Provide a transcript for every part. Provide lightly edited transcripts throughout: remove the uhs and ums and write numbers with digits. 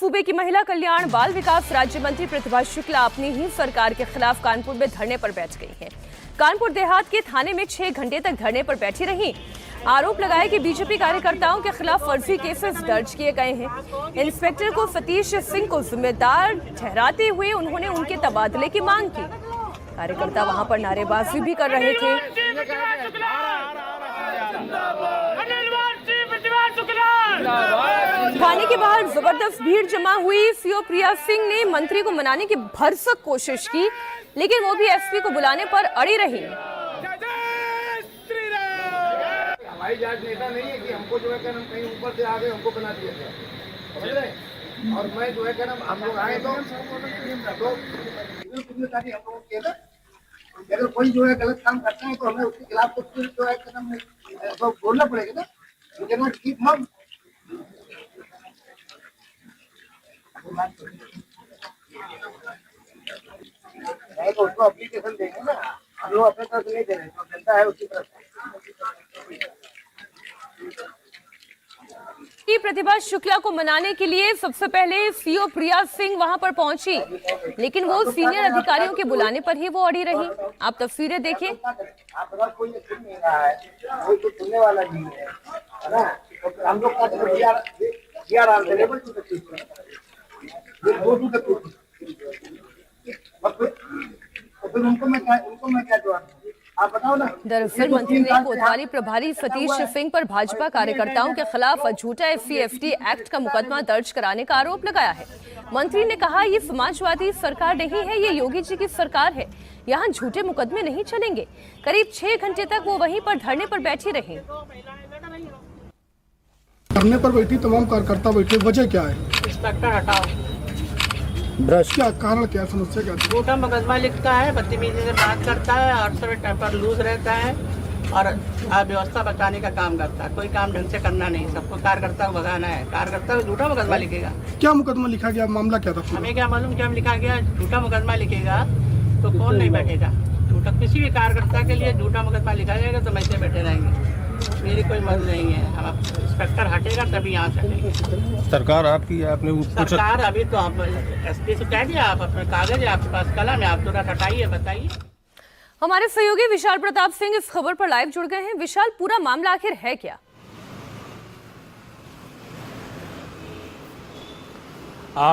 सूबे की महिला कल्याण बाल विकास राज्य मंत्री प्रतिभा शुक्ला अपनी ही सरकार के खिलाफ कानपुर में धरने पर बैठ गई हैं। कानपुर देहात के थाने में 6 घंटे तक धरने पर बैठी रहीं। आरोप लगाया कि बीजेपी कार्यकर्ताओं के खिलाफ फर्जी केसेस दर्ज किए गए हैं। इंस्पेक्टर को सतीश सिंह को जिम्मेदार ठहराते हुए उन्होंने उनके तबादले की मांग की। कार्यकर्ता वहां पर नारेबाजी भी कर रहे थे। थाने के बाहर जबरदस्त भीड़ जमा हुई। सीओ प्रिया सिंह ने मंत्री को मनाने की भरसक कोशिश की, लेकिन वो भी एसपी को बुलाने पर अड़ी रही। हमारी जांच नेता नहीं है कि हमको जो है हम कहीं ऊपर से आ गए हमको बना दिया गया, समझ रहे। और मैं जो है हम लोग आए तो जिम्मेदारी हम लोगों की है ना। अगर कोई जो है गलत काम करते हैं तो हमें उसके खिलाफ तो जो है तो बोलना पड़ेगा ना। यू कैन नॉट कीप मम। नहीं तो उसको एप्लीकेशन देंगे ना, हम लोग अपने तरफ से नहीं दे रहे, तो जनता है उसकी तरफ से। प्रतिभा शुक्ला को मनाने के लिए सबसे पहले सीओ प्रिया सिंह वहां पर पहुंची, लेकिन वो सीनियर अधिकारियों के बुलाने पर ही वो अड़ी रही। आप तस्वीरें देखिए। आप अगर कोई सुन नहीं रहा है, कोई तो सुनने वाला नहीं है ना, तो हम लोग का available to the people, go to the people. फिर उनको मैं क्या जवाब दूं? आप बताओ ना। दरअसल मंत्री ने कोतवाली प्रभारी सतीश सिंह पर भाजपा कार्यकर्ताओं के खिलाफ झूठा SC/FT एक्ट का मुकदमा दर्ज कराने का आरोप लगाया है। मंत्री ने कहा, ये समाजवादी सरकार नहीं है, ये योगी जी की सरकार है, यहाँ झूठे मुकदमे नहीं चलेंगे। करीब 6 घंटे तक वो वहीं पर धरने पर बैठी रही। धरने पर बैठी तमाम कार्यकर्ता बैठे, वजह क्या है? इंस्पेक्टर हटाओ। क्या कारण, क्या समस्या, क्या? झूठा मुकदमा लिखता है, बदतमीजी से बात करता है और समय टेम्पर लूज रहता है और व्यवस्था बचाने का काम करता है। कोई काम ढंग से करना नहीं, सबको कार्यकर्ता को भगाना है। कार्यकर्ता को झूठा मुकदमा लिखेगा। क्या मुकदमा लिखा गया, मामला क्या था? हमें क्या मालूम क्या लिखा गया। झूठा मुकदमा लिखेगा तो कौन नहीं बैठेगा। झूठा किसी भी कार्यकर्ता के लिए झूठा मुकदमा लिखा जाएगा तो वैसे बैठे रहेंगे। मेरी कोई मदद नहीं है। हम इंस्पेक्टर हटेगा तभी यहाँ चलेंगे। सरकार आपकी है, आपने सरकार अभी तो आप SP से कह दिया, आप अपने कागज है, आपके पास कलम है, आप तुरंत हटाइए, बताइए। हमारे सहयोगी विशाल प्रताप सिंह इस खबर पर लाइव जुड़ गए हैं। विशाल, पूरा मामला आखिर है क्या?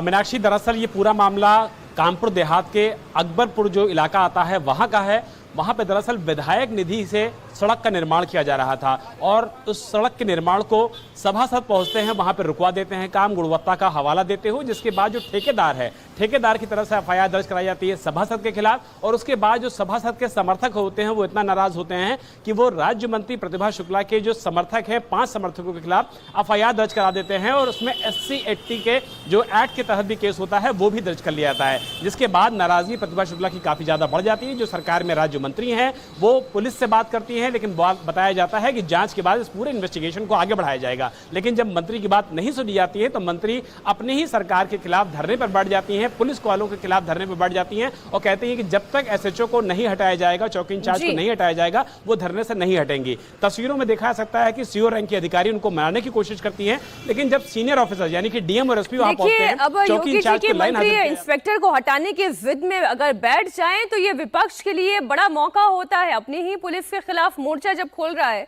मीनाक्षी, दरअसल ये पूरा मामला कानपुर देहात के अकबरपुर जो इलाका आता है वहां का है। वहां पे दरअसल विधायक निधि से सड़क का निर्माण किया जा रहा था और उस सड़क के निर्माण को सभासद पहुंचते हैं, वहां पे रुकवा देते हैं काम, गुणवत्ता का हवाला देते हुए, जिसके बाद जो ठेकेदार है, ठेकेदार की तरफ से FIR दर्ज कराई जाती है सभासद के खिलाफ। और उसके बाद जो सभासद के समर्थक होते हैं वो इतना नाराज होते हैं कि वो राज्य मंत्री प्रतिभा शुक्ला के जो समर्थक हैं 5 समर्थकों के खिलाफ FIR दर्ज करा देते हैं और उसमें SC/FT के जो एक्ट के तहत भी केस होता है वो भी दर्ज कर लिया जाता है। जिसके बाद नाराजगी प्रतिभा शुक्ला की काफी ज्यादा बढ़ जाती है। जो सरकार में राज्य मंत्री हैं वो पुलिस से बात करती है, लेकिन बताया जाता है कि जांच के बाद इस पूरे इन्वेस्टिगेशन को आगे बढ़ाया जाएगा। लेकिन जब मंत्री की बात नहीं सुनी जाती है तो मंत्री अपनी ही सरकार के खिलाफ धरने पर बैठ जाती हैं, पुलिस वालों के खिलाफ धरने पर बैठ जाती हैं और कहती हैं कि जब तक SHO को नहीं हटाया जाएगा, चौकी इंचार्ज को नहीं हटाया जाएगा, वो धरने से नहीं हटेंगी। तस्वीरों में देखा जा सकता है कि CO रैंक के अधिकारी उनको मनाने की कोशिश करती हैं, लेकिन जब सीनियर ऑफिसर यानी कि DM और SP वहां पहुंचते हैं, चौकी इंचार्ज को लाइन हाजिर इंस्पेक्टर को हटाने की जिद में अगर बैठ जाएं तो ये विपक्ष के लिए बड़ा मौका होता है। अपनी ही पुलिस के खिलाफ मोर्चा जब खोल रहा है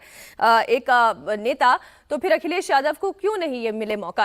एक नेता, तो फिर अखिलेश यादव को क्यों नहीं ये मिले मौका।